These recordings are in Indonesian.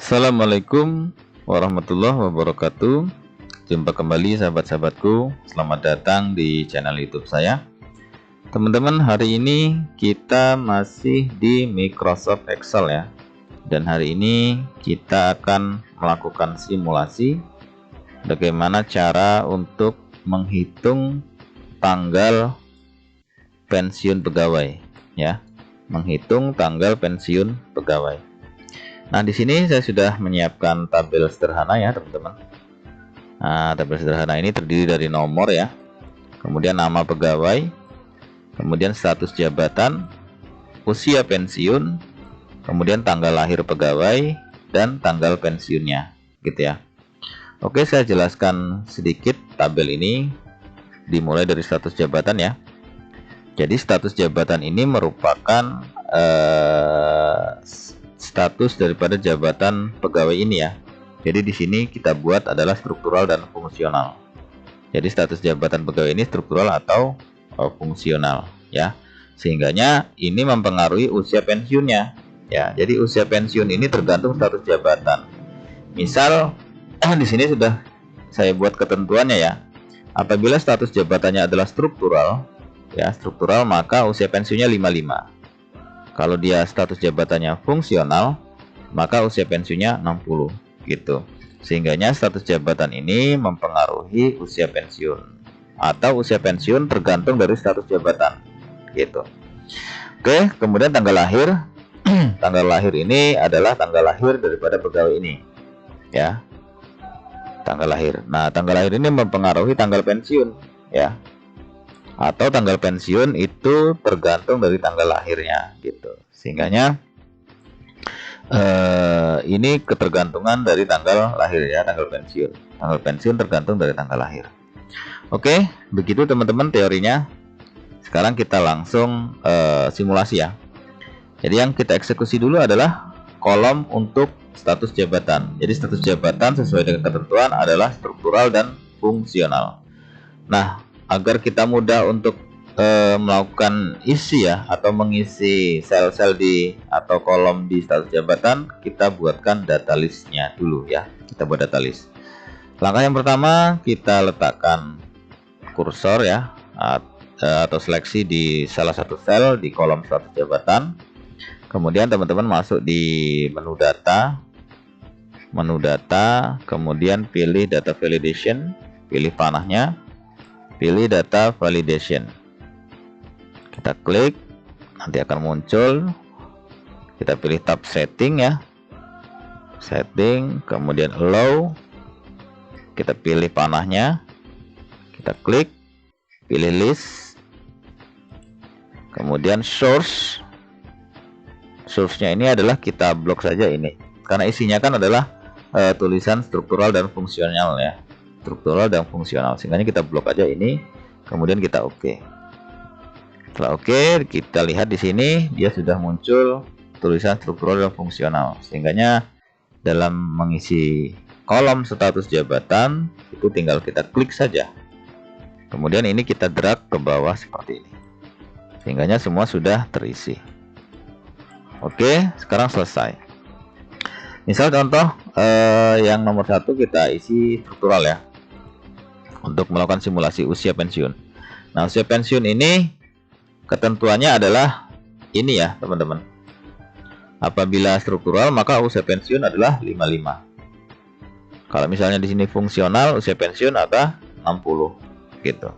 Assalamualaikum warahmatullahi wabarakatuh. Jumpa kembali sahabat-sahabatku. Selamat datang di channel YouTube saya. Teman-teman, hari ini kita masih di Microsoft Excel ya. Dan hari ini kita akan melakukan simulasi bagaimana cara untuk menghitung tanggal pensiun pegawai ya. Menghitung tanggal pensiun pegawai. Nah, di sini saya sudah menyiapkan tabel sederhana ya, teman-teman. Nah, tabel sederhana ini terdiri dari nomor ya, kemudian nama pegawai, kemudian status jabatan, usia pensiun, kemudian tanggal lahir pegawai, dan tanggal pensiunnya, gitu ya. Oke, saya jelaskan sedikit tabel ini, dimulai dari status jabatan ya. Jadi status jabatan ini merupakan status daripada jabatan pegawai ini ya. Jadi di sini kita buat adalah struktural dan fungsional. Jadi status jabatan pegawai ini struktural atau fungsional ya. Sehingganya ini mempengaruhi usia pensiunnya ya. Jadi usia pensiun ini tergantung status jabatan. Misal di sini sudah saya buat ketentuannya ya. Apabila status jabatannya adalah struktural ya, struktural, maka usia pensiunnya 55. Kalau dia status jabatannya fungsional, maka usia pensiunnya 60 gitu. Sehingganya status jabatan ini mempengaruhi usia pensiun, atau usia pensiun tergantung dari status jabatan gitu. Oke, kemudian tanggal lahir. Tanggal lahir ini adalah tanggal lahir daripada pegawai ini ya. Tanggal lahir. Nah, tanggal lahir ini mempengaruhi tanggal pensiun ya. Atau tanggal pensiun itu tergantung dari tanggal lahirnya gitu. Sehingganya ini ketergantungan dari tanggal lahir ya, tanggal pensiun. Tanggal pensiun tergantung dari tanggal lahir. Oke, begitu teman-teman teorinya. Sekarang kita langsung simulasi ya. Jadi yang kita eksekusi dulu adalah kolom untuk status jabatan. Jadi status jabatan sesuai dengan ketentuan adalah struktural dan fungsional. Nah, agar kita mudah untuk melakukan isi ya, atau mengisi sel-sel di atau kolom di status jabatan, kita buatkan data listnya dulu ya. Kita buat data list. Langkah yang pertama, kita letakkan kursor ya, atau seleksi di salah satu sel di kolom status jabatan. Kemudian teman-teman masuk di menu data, kemudian pilih data validation, pilih panahnya, pilih data validation. Kita klik, nanti akan muncul. Kita pilih tab setting ya, setting, kemudian allow. Kita pilih panahnya, kita klik, pilih list, kemudian source. Source-nya ini adalah kita blok saja ini, karena isinya kan adalah tulisan struktural dan fungsional ya. Struktural dan fungsional, sehingga kita blok aja ini, kemudian kita oke. Setelah oke, kita lihat di sini dia sudah muncul tulisan struktural dan fungsional, sehingga dalam mengisi kolom status jabatan itu tinggal kita klik saja, kemudian ini kita drag ke bawah seperti ini, sehingga semua sudah terisi. Oke, sekarang selesai. Misal contoh yang nomor 1 kita isi struktural ya, untuk melakukan simulasi usia pensiun. Nah, usia pensiun ini ketentuannya adalah ini ya, teman-teman. Apabila struktural, maka usia pensiun adalah 55. Kalau misalnya di sini fungsional, usia pensiun ada 60 gitu.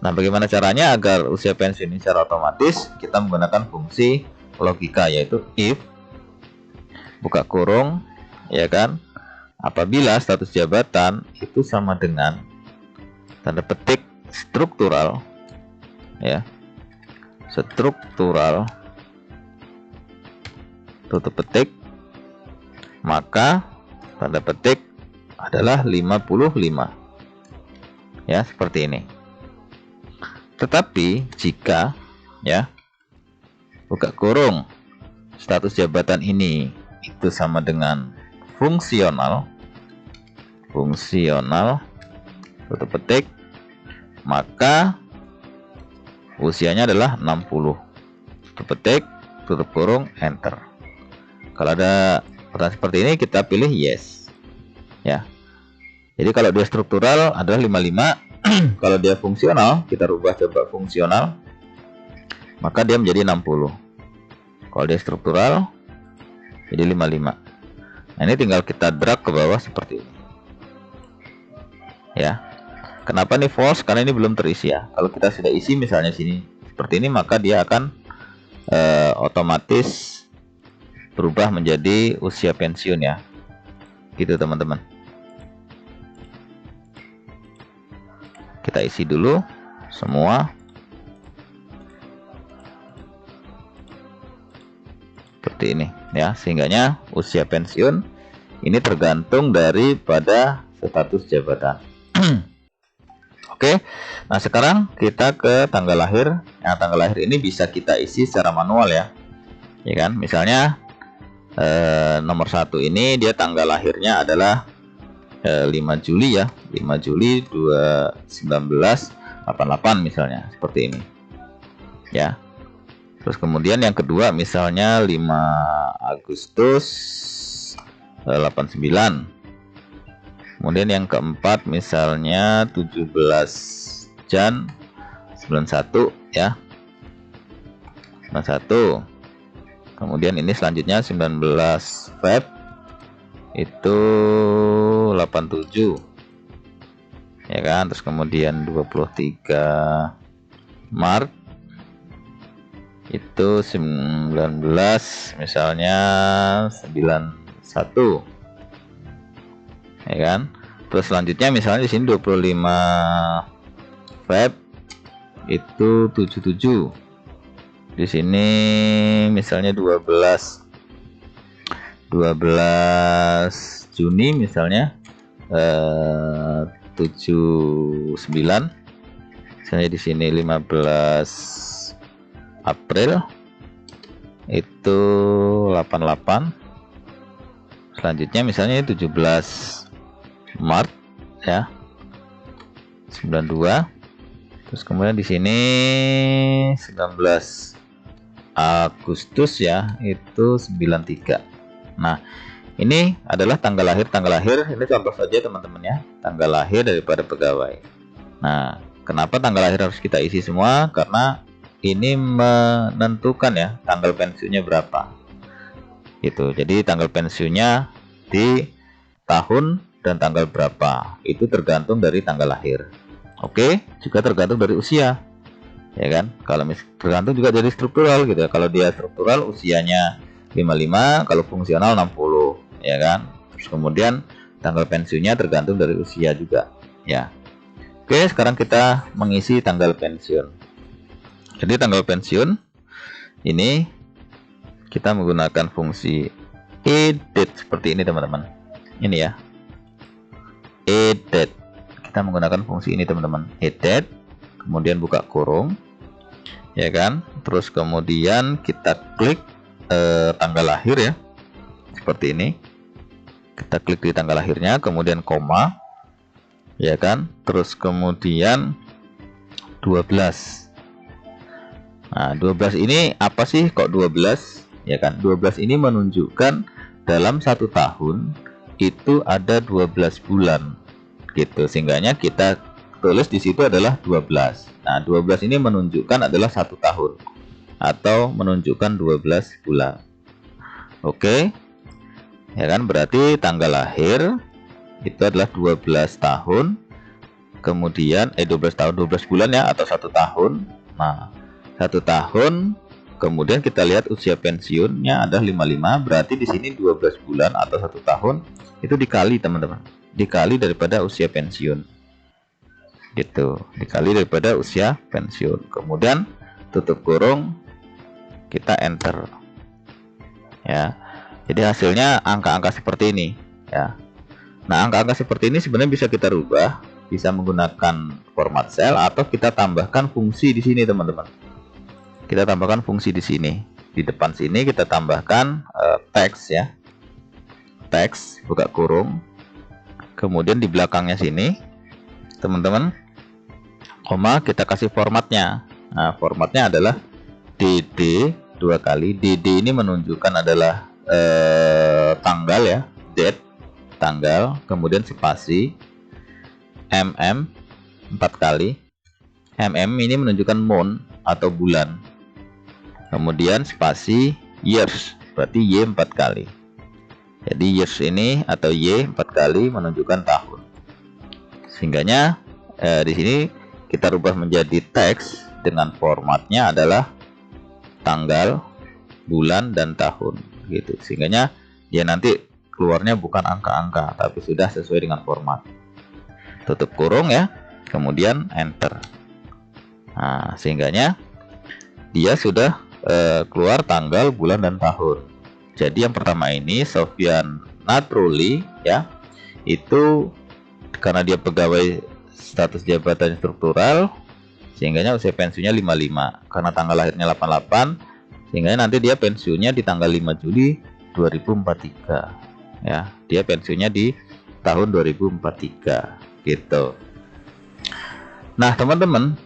Nah, bagaimana caranya agar usia pensiun ini secara otomatis? Kita menggunakan fungsi logika, yaitu if buka kurung ya kan, apabila status jabatan itu sama dengan tanda petik struktural ya, struktural tutup petik, maka tanda petik adalah 55 ya, seperti ini. Tetapi jika ya, buka kurung, status jabatan ini itu sama dengan fungsional tutup petik, maka usianya adalah 60. Tutup petik, tutup kurung, enter. Kalau ada pertanyaan seperti ini kita pilih yes ya. Jadi kalau dia struktural adalah 55. Kalau dia fungsional, kita rubah coba fungsional, maka dia menjadi 60. Kalau dia struktural jadi 55. Nah, ini tinggal kita drag ke bawah seperti ini ya. Kenapa nih false? Karena ini belum terisi ya. Kalau kita sudah isi misalnya sini seperti ini, maka dia akan otomatis berubah menjadi usia pensiun ya, gitu teman-teman. Kita isi dulu semua seperti ini ya, sehingganya usia pensiun ini tergantung daripada status jabatan. Oke, nah sekarang kita ke tanggal lahir. Nah, tanggal lahir ini bisa kita isi secara manual ya, ya kan? Misalnya nomor 1 ini dia tanggal lahirnya adalah 5 Juli ya, 5 Juli 1988 misalnya, seperti ini ya. Terus kemudian yang kedua misalnya 5 Agustus 89. Kemudian yang keempat misalnya 17 Jan 91 ya, 91. Kemudian ini selanjutnya 19 Feb itu 87 ya kan. Terus kemudian 23 Maret itu 19 misalnya 91 ya kan. Terus selanjutnya misalnya di sini 25 Feb itu 77. Di sini misalnya 12 Juni misalnya 79. Misalnya di sini 15 April itu 88. Selanjutnya misalnya 17 Maret ya 92. Terus kemudian di sini 19 Agustus ya itu 93. Nah, ini adalah tanggal lahir. Ini contoh saja teman-teman ya, tanggal lahir daripada pegawai. Nah, kenapa tanggal lahir harus kita isi semua? Karena ini menentukan ya tanggal pensiunnya berapa gitu. Jadi tanggal pensiunnya di tahun dan tanggal berapa itu tergantung dari tanggal lahir. Oke, juga tergantung dari usia ya kan. Kalau tergantung juga dari struktural gitu ya. Kalau dia struktural usianya 55, kalau fungsional 60 ya kan. Terus kemudian tanggal pensiunnya tergantung dari usia juga ya. Oke, sekarang kita mengisi tanggal pensiun. Jadi tanggal pensiun ini kita menggunakan fungsi edit seperti ini teman-teman. Ini ya, edit. Kita menggunakan fungsi ini teman-teman, edit. Kemudian buka kurung ya kan. Terus kemudian kita klik tanggal lahir ya, seperti ini. Kita klik di tanggal lahirnya, kemudian koma ya kan. Terus kemudian 12. Nah, 12 ini apa sih kok 12 ya kan? 12 ini menunjukkan dalam 1 tahun itu ada 12 bulan gitu. Sehingganya kita tulis di situ adalah 12. Nah, 12 ini menunjukkan adalah 1 tahun atau menunjukkan 12 bulan. Oke. Ya kan, berarti tanggal lahir itu adalah 12 tahun. Kemudian 12 tahun 12 bulan ya, atau 1 tahun. Nah, 1 tahun, kemudian kita lihat usia pensiunnya ada 55, berarti di sini 12 bulan atau 1 tahun itu dikali teman-teman, dikali daripada usia pensiun gitu, dikali daripada usia pensiun. Kemudian tutup kurung, kita enter ya. Jadi hasilnya angka-angka seperti ini ya. Nah, angka-angka seperti ini sebenarnya bisa kita rubah, bisa menggunakan format cell atau kita tambahkan fungsi di sini teman-teman. Kita tambahkan fungsi di sini, di depan sini kita tambahkan teks ya, teks buka kurung, kemudian di belakangnya sini teman-teman koma, kita kasih formatnya. Nah, formatnya adalah DD 2 kali. DD ini menunjukkan adalah tanggal ya, date, tanggal, kemudian spasi, mm 4 kali. Mm ini menunjukkan month atau bulan. Kemudian spasi years, berarti Y 4 kali. Jadi years ini atau Y 4 kali menunjukkan tahun. Sehingganya di sini kita rubah menjadi teks dengan formatnya adalah tanggal, bulan, dan tahun gitu. Sehingganya dia nanti keluarnya bukan angka-angka tapi sudah sesuai dengan format. Tutup kurung ya, kemudian enter. Nah, sehingganya dia sudah keluar tanggal, bulan, dan tahun. Jadi yang pertama ini Sofyan Natruli ya, itu karena dia pegawai status jabatan struktural, sehingganya usia pensiunnya 55. Karena tanggal lahirnya 88, sehingga nanti dia pensiunnya di tanggal 5 Juli 2043 ya. Dia pensiunnya di tahun 2043 gitu. Nah, teman-teman,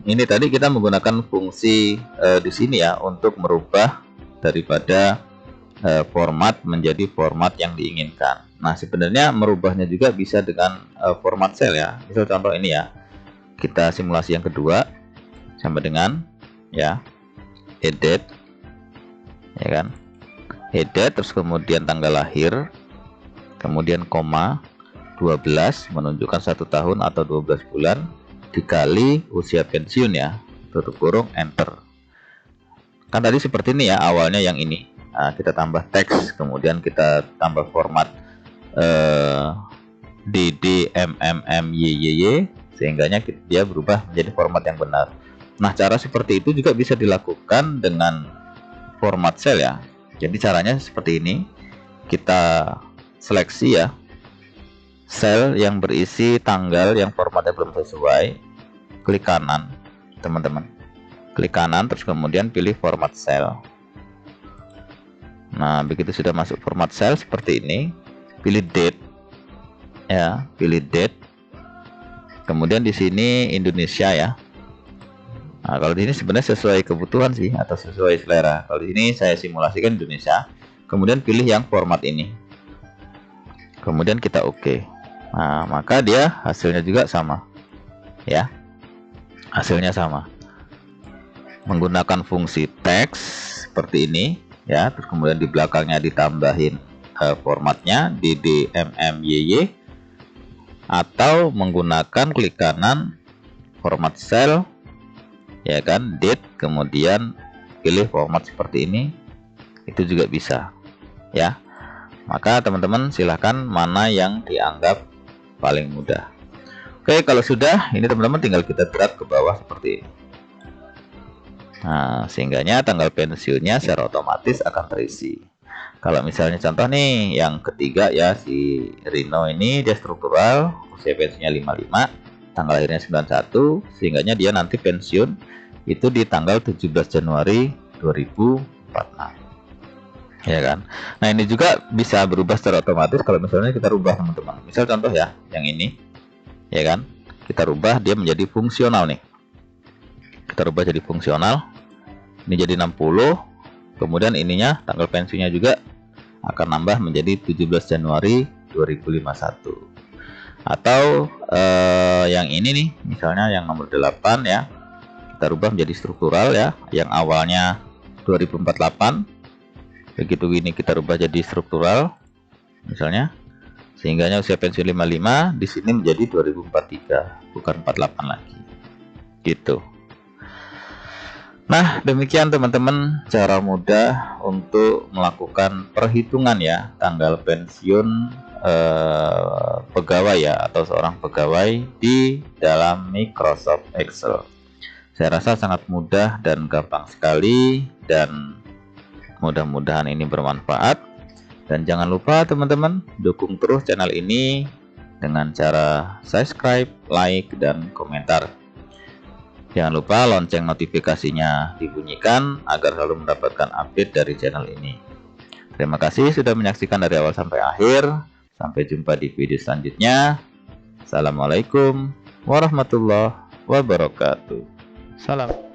ini tadi kita menggunakan fungsi di sini ya untuk merubah daripada format menjadi format yang diinginkan. Nah, sebenarnya merubahnya juga bisa dengan format sel ya. Misal contoh ini ya. Kita simulasi yang kedua sama dengan ya edit ya kan. Edit terus kemudian tanggal lahir, kemudian koma 12 menunjukkan 1 tahun atau 12 bulan dikali usia pensiun ya, tutup kurung enter. Kan tadi seperti ini ya awalnya yang ini. Nah, kita tambah teks, kemudian kita tambah format DDMMMYYY sehingganya dia berubah menjadi format yang benar. Nah, cara seperti itu juga bisa dilakukan dengan format sel ya. Jadi caranya seperti ini. Kita seleksi ya sel yang berisi tanggal yang formatnya belum sesuai, klik kanan teman-teman, klik kanan terus kemudian pilih format sel. Nah, begitu sudah masuk format sel seperti ini, pilih date ya, pilih date, kemudian di sini Indonesia ya. Nah, kalau di sini sebenarnya sesuai kebutuhan sih atau sesuai selera. Kalau di sini saya simulasikan Indonesia, kemudian pilih yang format ini, kemudian kita oke. Nah, maka dia hasilnya juga sama ya, hasilnya sama menggunakan fungsi teks seperti ini ya. Terus kemudian di belakangnya ditambahin formatnya DDMMYY, atau menggunakan klik kanan format sel ya kan, date, kemudian pilih format seperti ini, itu juga bisa ya. Maka teman-teman silahkan mana yang dianggap paling mudah. Oke, kalau sudah ini teman-teman tinggal kita drag ke bawah seperti ini. Nah, sehingganya tanggal pensiunnya secara otomatis akan terisi. Kalau misalnya contoh nih yang ketiga ya, si Rino ini dia struktural, usia pensiunnya 55, tanggal lahirnya 91, sehingganya dia nanti pensiun itu di tanggal 17 Januari 2046 ya kan. Nah, ini juga bisa berubah secara otomatis kalau misalnya kita rubah teman-teman. Misal contoh ya yang ini ya kan, kita rubah dia menjadi fungsional nih, kita rubah jadi fungsional, ini jadi 60, kemudian ininya tanggal pensiunnya juga akan nambah menjadi 17 Januari 2051. Atau yang ini nih misalnya yang nomor 8 ya, kita rubah menjadi struktural ya, yang awalnya 2048, begitu ini kita rubah jadi struktural misalnya, sehingganya usia pensiun 55 di sini menjadi 2043 bukan 48 lagi gitu. Nah, demikian teman-teman cara mudah untuk melakukan perhitungan ya tanggal pensiun pegawai ya, atau seorang pegawai di dalam Microsoft Excel. Saya rasa sangat mudah dan gampang sekali, dan mudah-mudahan ini bermanfaat. Dan jangan lupa teman-teman dukung terus channel ini dengan cara subscribe, like, dan komentar. Jangan lupa lonceng notifikasinya dibunyikan agar selalu mendapatkan update dari channel ini. Terima kasih sudah menyaksikan dari awal sampai akhir. Sampai jumpa di video selanjutnya. Assalamualaikum warahmatullahi wabarakatuh. Salam.